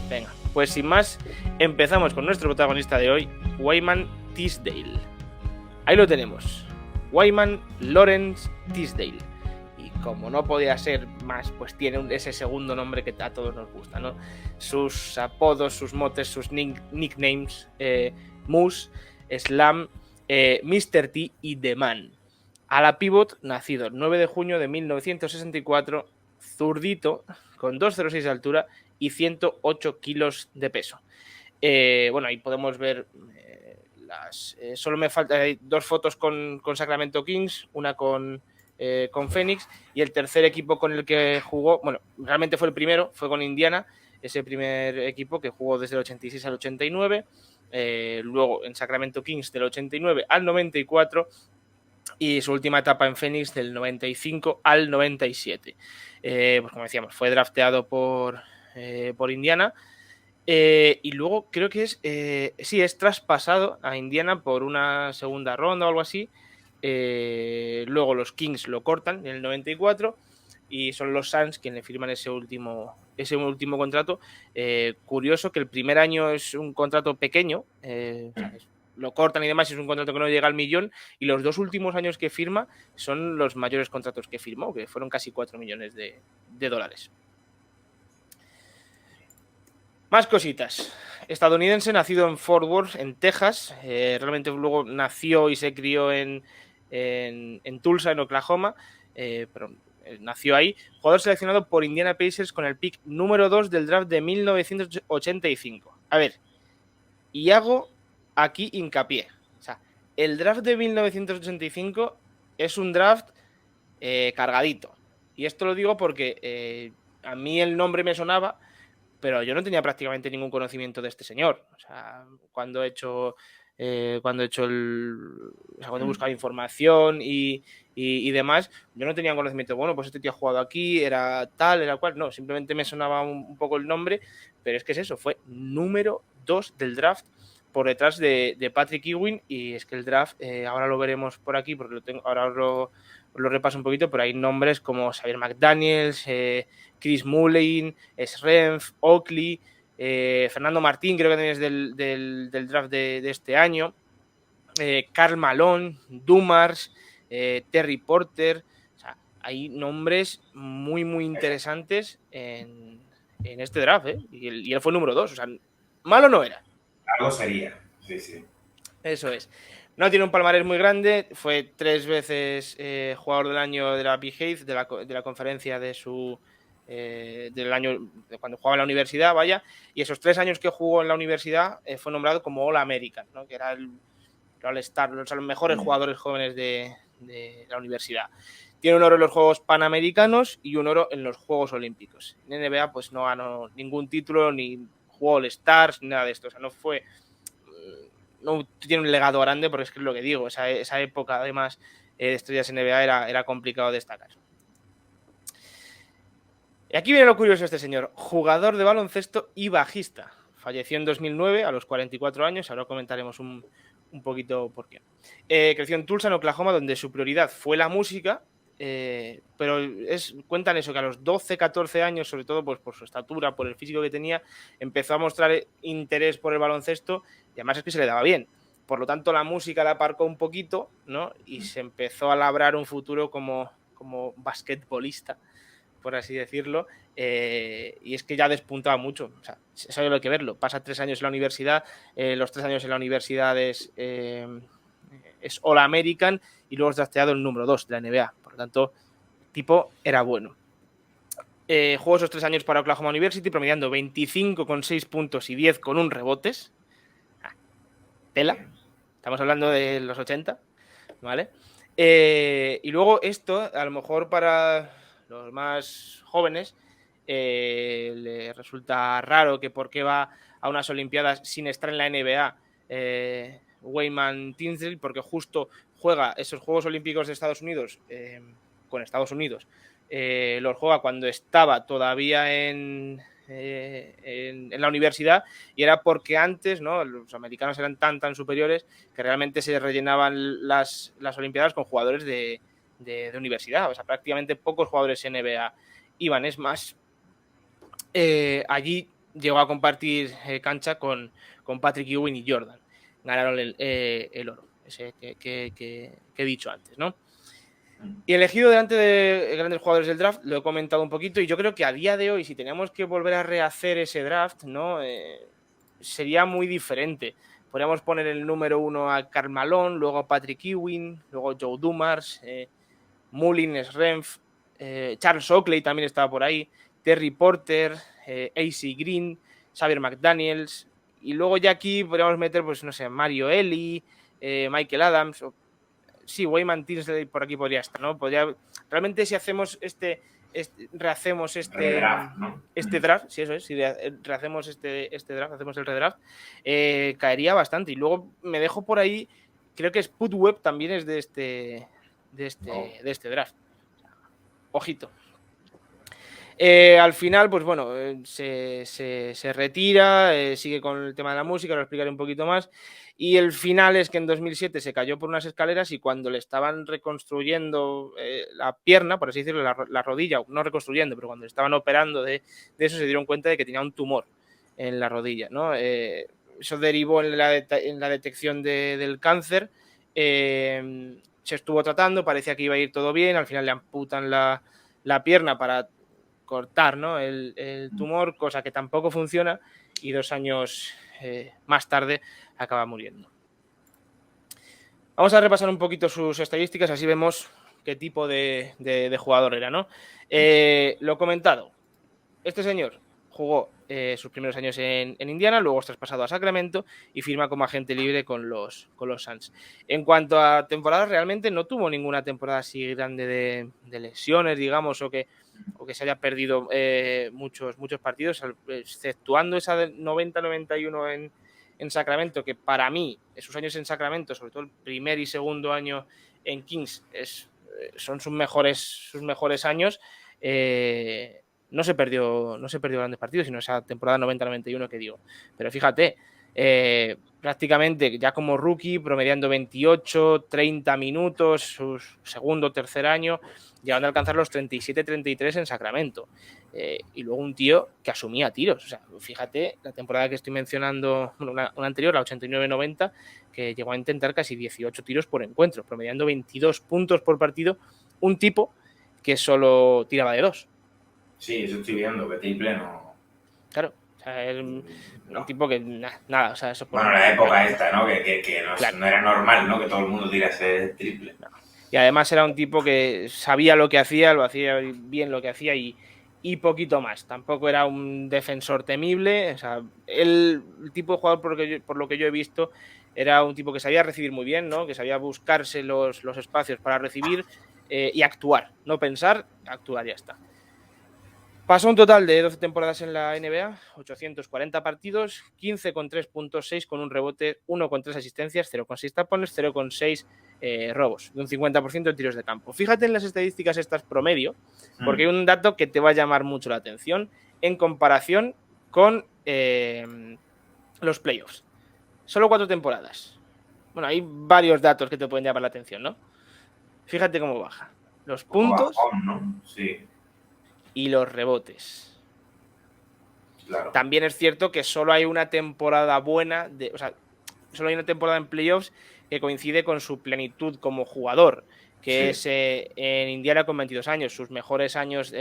Venga, pues sin más, empezamos con nuestro protagonista de hoy, Wyman Tisdale. Ahí lo tenemos, Wyman Lawrence Tisdale. Y como no podía ser más, pues tiene ese segundo nombre que a todos nos gusta, ¿no? Sus apodos, sus motes, sus nicknames, Moose, Slam, Mr. T y The Man. Ala pivot, nacido el 9 de junio de 1964, zurdito, con 2,06 de altura y 108 kilos de peso. Bueno, ahí podemos ver solo me faltan dos fotos con Sacramento Kings, una con Phoenix, y el tercer equipo con el que jugó, bueno, realmente fue el primero, fue con Indiana, ese primer equipo que jugó desde el 86 al 89, luego en Sacramento Kings del 89 al 94, y su última etapa en Phoenix del 95 al 97. Pues como decíamos, fue drafteado por Indiana, y luego creo que es traspasado a Indiana por una segunda ronda o algo así. Luego los Kings lo cortan en el 94 y son los Suns quienes le firman ese último contrato. Curioso que el primer año es un contrato pequeño, lo cortan y demás, es un contrato que no llega al millón, y los dos últimos años que firma son los mayores contratos que firmó, que fueron casi 4 millones de dólares. Más cositas. Estadounidense, nacido en Fort Worth, en Texas. Realmente luego nació y se crió en Tulsa, en Oklahoma, pero nació ahí. Jugador seleccionado por Indiana Pacers con el pick número 2 del draft de 1985. A ver, y hago aquí hincapié. O sea, el draft de 1985 es un draft cargadito. Y esto lo digo porque a mí el nombre me sonaba, pero yo no tenía prácticamente ningún conocimiento de este señor. O sea, cuando he buscado información y demás, yo no tenía conocimiento. Bueno, pues este tío ha jugado aquí, era tal, era cual. No, simplemente me sonaba un poco el nombre, pero es que es eso, fue número 2 del draft por detrás de Patrick Ewing, y es que el draft, ahora lo veremos por aquí, porque ahora lo repaso un poquito, pero hay nombres como Xavier McDaniels, Chris Mullin, Srenf, Oakley, Fernando Martín, creo que también es del draft de este año, Karl Malone, Dumars, Terry Porter. O sea, hay nombres muy, muy interesantes en este draft, y él fue número 2. O sea, malo no era. Algo sería, sí. Eso es. No tiene un palmarés muy grande, fue 3 veces jugador del año de la Big Eight, de la conferencia del año de cuando jugaba en la universidad, vaya, y esos 3 años que jugó en la universidad fue nombrado como All-American, ¿no? Que era el All-Star, los mejores jugadores jóvenes de la universidad. Tiene un oro en los Juegos Panamericanos y un oro en los Juegos Olímpicos. En NBA pues no ganó ningún título, ni jugó All-Stars, ni nada de esto. O sea, no tiene un legado grande, porque es que es lo que digo, esa época además de estrellas NBA era complicado destacar. Y aquí viene lo curioso de este señor, jugador de baloncesto y bajista. Falleció en 2009 a los 44 años, ahora comentaremos un poquito por qué. Creció en Tulsa, en Oklahoma, donde su prioridad fue la música, pero cuentan eso, que a los 12, 14 años, sobre todo pues, por su estatura, por el físico que tenía, empezó a mostrar interés por el baloncesto, y además es que se le daba bien. Por lo tanto, la música la aparcó un poquito, ¿no? Y se empezó a labrar un futuro como basquetbolista, por así decirlo, y es que ya despuntaba mucho. O sea, eso hay que verlo. Pasa 3 años en la universidad, los 3 años en la universidad es All American, y luego es drafteado el número 2 de la NBA. Por lo tanto, el tipo era bueno. Jugó esos 3 años para Oklahoma University, promediando 25,6 puntos y 10,1 rebotes. Tela. Estamos hablando de los 80, ¿vale? Y luego esto, a lo mejor para los más jóvenes, le resulta raro que por qué va a unas Olimpiadas sin estar en la NBA Wyman Tisdale, porque justo juega esos Juegos Olímpicos de Estados Unidos con Estados Unidos. Los juega cuando estaba todavía en la universidad, y era porque antes, ¿no?, los americanos eran tan superiores que realmente se rellenaban las Olimpiadas con jugadores de universidad. O sea, prácticamente pocos jugadores NBA iban. Es más, allí llegó a compartir cancha con Patrick Ewing y Jordan. Ganaron el oro, ese que he dicho antes, ¿no? Y elegido delante de grandes jugadores del draft, lo he comentado un poquito, y yo creo que a día de hoy, si teníamos que volver a rehacer ese draft, ¿no? Sería muy diferente. Podríamos poner el número 1 a Karl Malone, luego a Patrick Ewing, luego Joe Dumars, Mullins, Renf, Charles Oakley también estaba por ahí, Terry Porter, AC Green, Xavier McDaniels, y luego ya aquí podríamos meter, pues no sé, Mario Elie, Michael Adams, sí, Wayman Tinsley por aquí podría estar, ¿no? Realmente si hacemos rehacemos redraft, ¿no? este draft, sí, eso es, si rehacemos este draft, hacemos el redraft, caería bastante. Y luego me dejo por ahí, creo que Spudweb también es de este draft. Ojito. Al final, pues bueno, se retira, sigue con el tema de la música, lo explicaré un poquito más. Y el final es que en 2007 se cayó por unas escaleras y cuando le estaban reconstruyendo la pierna, por así decirlo, la rodilla, no reconstruyendo, pero cuando le estaban operando de eso, se dieron cuenta de que tenía un tumor en la rodilla, ¿no? Eso derivó en la detección del cáncer. Se estuvo tratando, parecía que iba a ir todo bien, al final le amputan la pierna para cortar, ¿no? el tumor, cosa que tampoco funciona, y 2 años más tarde acaba muriendo. Vamos a repasar un poquito sus estadísticas, así vemos qué tipo de jugador era, ¿no? Lo comentado, este señor jugó sus primeros años en Indiana, luego es traspasado a Sacramento y firma como agente libre con los Suns. En cuanto a temporadas, realmente no tuvo ninguna temporada así grande de lesiones, digamos, o que se haya perdido muchos partidos, exceptuando esa 90-91 en Sacramento, que para mí, esos años en Sacramento, sobre todo el primer y segundo año en Kings, son sus mejores años. No se perdió grandes partidos, sino esa temporada 90-91 que digo. Pero fíjate, prácticamente ya como rookie, promediando 28, 30 minutos, su segundo o tercer año, llegando a alcanzar los 37-33 en Sacramento. Y luego un tío que asumía tiros. O sea, fíjate, la temporada que estoy mencionando, bueno, una anterior, la 89-90, que llegó a intentar casi 18 tiros por encuentro, promediando 22 puntos por partido, un tipo que solo tiraba de 2. Sí, eso estoy viendo, que triple no. Claro, o sea, es un tipo que nada, o sea, eso. Bueno, la época esta, ¿no? Que no, claro, no era normal, ¿no? Que todo el mundo tirase triple. No. Y además era un tipo que sabía lo que hacía, lo hacía bien lo que hacía y poquito más. Tampoco era un defensor temible. O sea, el tipo de jugador, por lo que yo he visto, era un tipo que sabía recibir muy bien, ¿no? Que sabía buscarse los espacios para recibir y actuar. No pensar, actuar, ya está. Pasó un total de 12 temporadas en la NBA, 840 partidos, 15,3.6 con un rebote, 1,3 asistencias, 0,6 tapones, 0,6 robos, de un 50% en tiros de campo. Fíjate en las estadísticas estas promedio, porque hay un dato que te va a llamar mucho la atención en comparación con los playoffs. Solo 4 temporadas. Bueno, hay varios datos que te pueden llamar la atención, ¿no? Fíjate cómo baja. Los puntos, bajón, ¿no? Sí. Y los rebotes. Claro. También es cierto que solo hay una temporada buena, o sea, solo hay una temporada en playoffs que coincide con su plenitud como jugador, que sí. es en Indiana con 22 años. Sus mejores años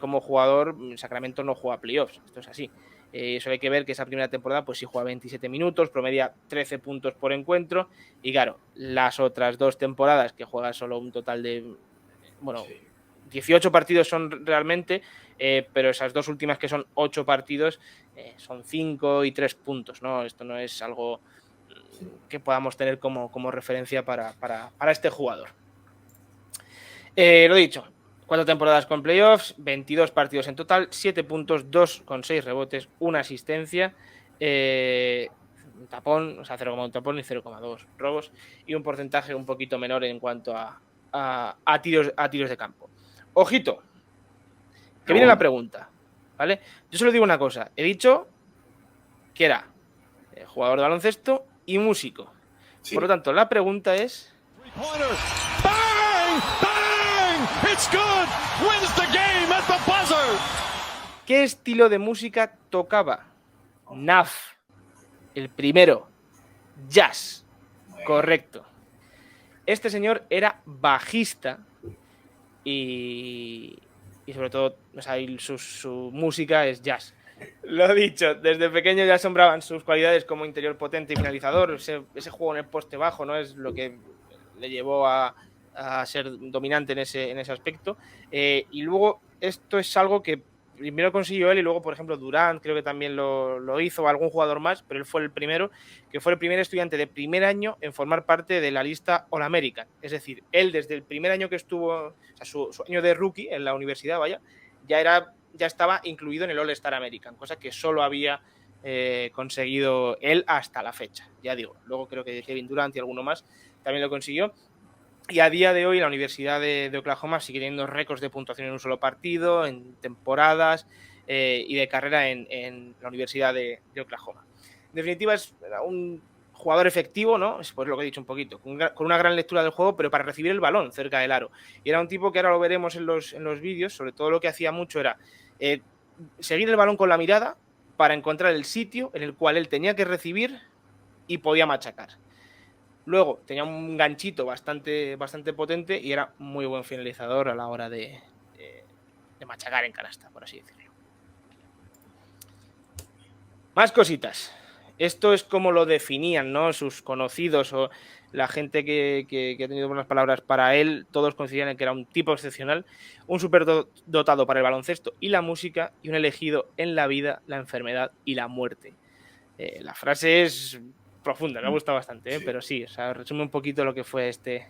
como jugador, Sacramento no juega playoffs, esto es así. Eso hay que ver que esa primera temporada pues sí juega 27 minutos, promedia 13 puntos por encuentro, y claro, las otras 2 temporadas que juega solo un total de, bueno, sí, 18 partidos son realmente, pero esas 2 últimas que son 8 partidos son 5 y 3 puntos, ¿no? Esto no es algo que podamos tener como referencia para este jugador. Lo dicho, 4 temporadas con playoffs, 22 partidos en total, 7 puntos, 2,6 rebotes, 1 asistencia, un tapón, o sea, 0,1 tapón y 0,2 robos, y un porcentaje un poquito menor en cuanto a tiros de campo. Ojito, que viene la pregunta, ¿vale? Yo solo digo una cosa, he dicho que era jugador de baloncesto y músico. Sí. Por lo tanto, la pregunta es... ¿Qué estilo de música tocaba? Naf. El primero. Jazz. Correcto. Este señor era bajista y sobre todo, o sea, su música es jazz. Lo dicho, desde pequeño ya asombraban sus cualidades como interior potente y finalizador. Ese juego en el poste bajo, ¿no? Es lo que le llevó a ser dominante en ese aspecto. Y luego, esto es algo que primero consiguió él y luego, por ejemplo, Durant creo que también lo hizo, o algún jugador más, pero él fue el primero, que fue el primer estudiante de primer año en formar parte de la lista All-American. Es decir, él desde el primer año que estuvo, o sea, su año de rookie en la universidad, vaya, ya estaba incluido en el All-Star American, cosa que solo había conseguido él hasta la fecha. Ya digo, luego creo que Kevin Durant y alguno más también lo consiguió. Y a día de hoy la Universidad de Oklahoma sigue teniendo récords de puntuación en un solo partido, en temporadas y de carrera en la Universidad de Oklahoma. En definitiva, es un jugador efectivo, ¿no? Es pues lo que he dicho un poquito, con una gran lectura del juego, pero para recibir el balón cerca del aro. Y era un tipo que ahora lo veremos en los vídeos, sobre todo lo que hacía mucho era seguir el balón con la mirada para encontrar el sitio en el cual él tenía que recibir y podía machacar. Luego tenía un ganchito bastante potente y era muy buen finalizador a la hora de machacar en canasta, por así decirlo. Más cositas. Esto es como lo definían, ¿no? Sus conocidos o la gente que ha tenido buenas palabras para él. Todos coincidían en que era un tipo excepcional, un superdotado para el baloncesto y la música, y un elegido en la vida, la enfermedad y la muerte. La frase es profunda, me ha gustado bastante, sí. Pero sí, o sea, resume un poquito lo que fue este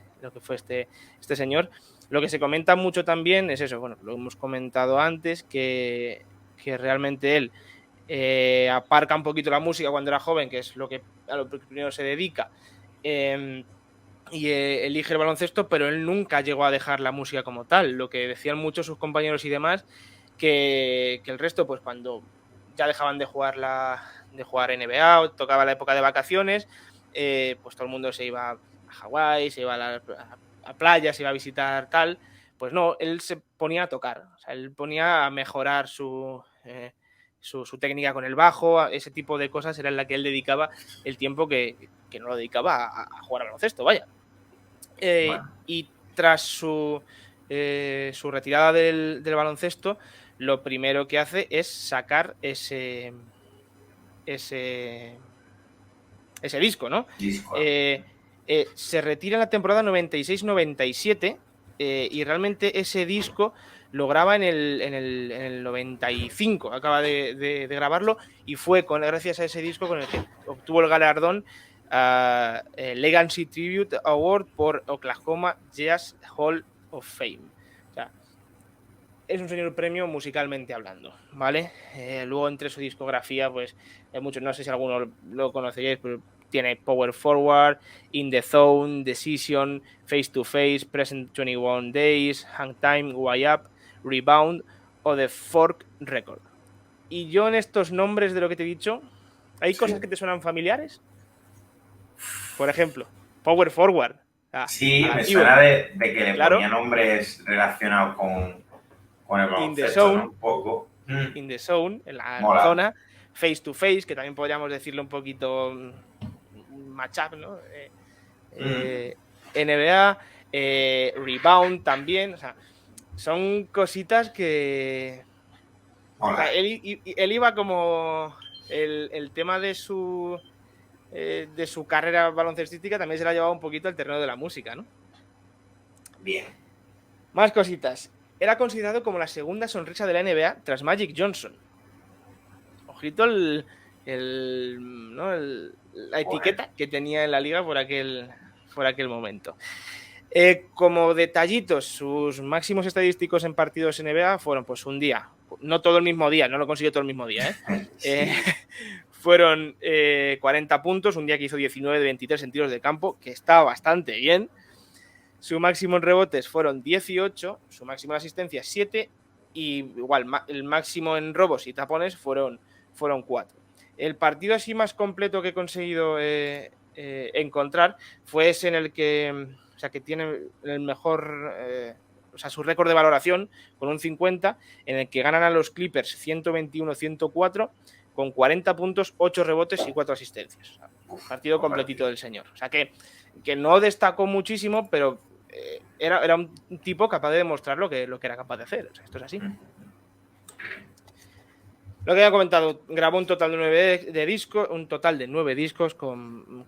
señor. Lo que se comenta mucho también es eso, bueno, lo hemos comentado antes, que realmente él aparca un poquito la música cuando era joven, que es a lo que primero se dedica, y elige el baloncesto, pero él nunca llegó a dejar la música como tal. Lo que decían muchos sus compañeros y demás, que el resto, pues cuando ya dejaban de jugar NBA o tocaba la época de vacaciones, pues todo el mundo se iba a Hawái, se iba a playa, se iba a visitar tal. Pues no, él se ponía a tocar, o sea, él ponía a mejorar su técnica con el bajo, ese tipo de cosas era en la que él dedicaba el tiempo que no lo dedicaba a jugar al baloncesto, vaya. Bueno. Y tras su retirada del baloncesto, lo primero que hace es sacar ese disco, ¿no? Se retira en la temporada 96-97 y realmente ese disco lo graba en el 95, acaba de grabarlo, y fue gracias a ese disco con el que obtuvo el galardón Legacy Tribute Award por Oklahoma Jazz Hall of Fame. O sea, es un señor premio musicalmente hablando, ¿vale? Luego entre su discografía, pues hay muchos, no sé si alguno lo conoceríais, pero tiene Power Forward, In the Zone, Decision, Face to Face, Present 21 Days, Hang Time, Way Up, Rebound o The Fork Record. Y yo en estos nombres de lo que te he dicho, ¿hay cosas que te suenan familiares? Por ejemplo, Power Forward. Sí, me suena de que le ponía nombres relacionados con el baloncesto, ¿no? Un poco. In the Zone, en la zona. Face to Face, que también podríamos decirle un poquito matchup, ¿no? NBA, Rebound también, o sea, son cositas que... O sea, él iba como... El tema de su carrera baloncestística también se la ha llevado un poquito al terreno de la música, ¿no? Bien. Más cositas. Era considerado como la segunda sonrisa de la NBA tras Magic Johnson. Ojito la etiqueta que tenía en la liga por aquel momento. Como detallitos, sus máximos estadísticos en partidos NBA fueron pues un día, no todo el mismo día, no lo consiguió todo el mismo día, sí. Fueron 40 puntos, un día que hizo 19 de 23 en tiros de campo, que está bastante bien. Su máximo en rebotes fueron 18, su máximo en asistencia 7 y igual el máximo en robos y tapones fueron 4. El partido así más completo que he conseguido encontrar fue ese en el que, o sea, que tiene el mejor, su récord de valoración con un 50, en el que ganan a los Clippers 121-104 con 40 puntos, 8 rebotes y 4 asistencias. Partido completito del señor. O sea que no destacó muchísimo, pero era un tipo capaz de demostrar lo que era capaz de hacer. O sea, esto es así. Lo que había comentado, grabó un total de 9 discos con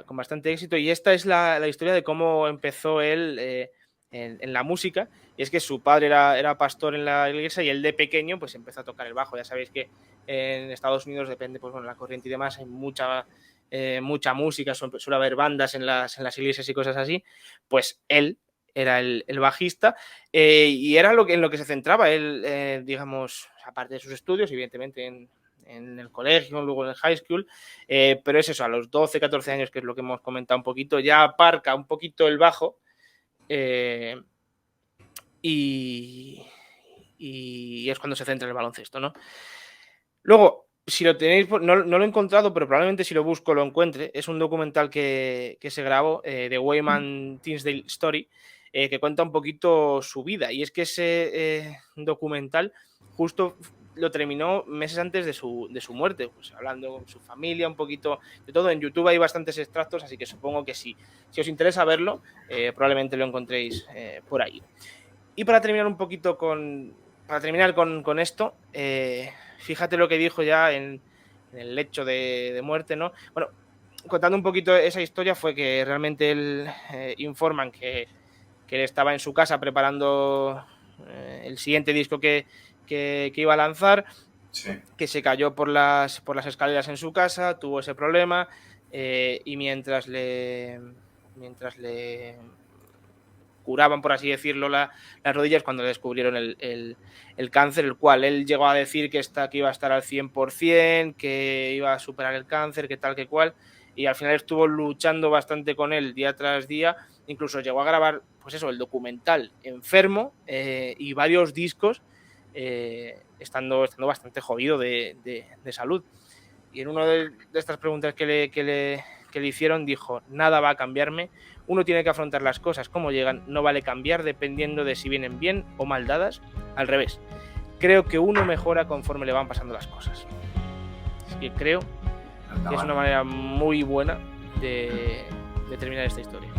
bastante éxito, y esta es la historia de cómo empezó él en la música. Y es que su padre era pastor en la iglesia y él de pequeño pues empezó a tocar el bajo. Ya sabéis que en Estados Unidos depende, pues bueno, la corriente y demás, hay mucha música, suele haber bandas en las iglesias y cosas así. Pues él era el bajista, y era en lo que se centraba él, digamos, aparte de sus estudios, evidentemente en el colegio, luego en el high school, pero es eso, a los 12, 14 años, que es lo que hemos comentado un poquito, ya aparca un poquito el bajo, y es cuando se centra en el baloncesto, ¿no? Luego, si lo tenéis, no lo he encontrado, pero probablemente si lo busco lo encuentre. Es un documental que se grabó, de Wayman Tinsdale Story, que cuenta un poquito su vida. Y es que ese documental justo lo terminó meses antes de su muerte, pues hablando con su familia, un poquito de todo. En YouTube hay bastantes extractos, así que supongo que si os interesa verlo, probablemente lo encontréis por ahí. Y para terminar un poquito con esto, fíjate lo que dijo ya en el lecho de muerte, ¿no? Bueno, contando un poquito esa historia, fue que realmente él informan que él estaba en su casa preparando el siguiente disco que iba a lanzar, sí, que se cayó por las escaleras en su casa, tuvo ese problema, y mientras le curaban, por así decirlo, las rodillas, cuando le descubrieron el cáncer, el cual él llegó a decir que iba a estar al 100%, que iba a superar el cáncer, que tal, que cual, y al final estuvo luchando bastante con él día tras día. Incluso llegó a grabar, pues eso, el documental enfermo, y varios discos, estando bastante jodido de salud. Y en una de estas preguntas que le hicieron, dijo: nada va a cambiarme, uno tiene que afrontar las cosas como llegan, no vale cambiar dependiendo de si vienen bien o mal dadas, al revés. Creo que uno mejora conforme le van pasando las cosas. Así que creo que es una manera muy buena de terminar esta historia.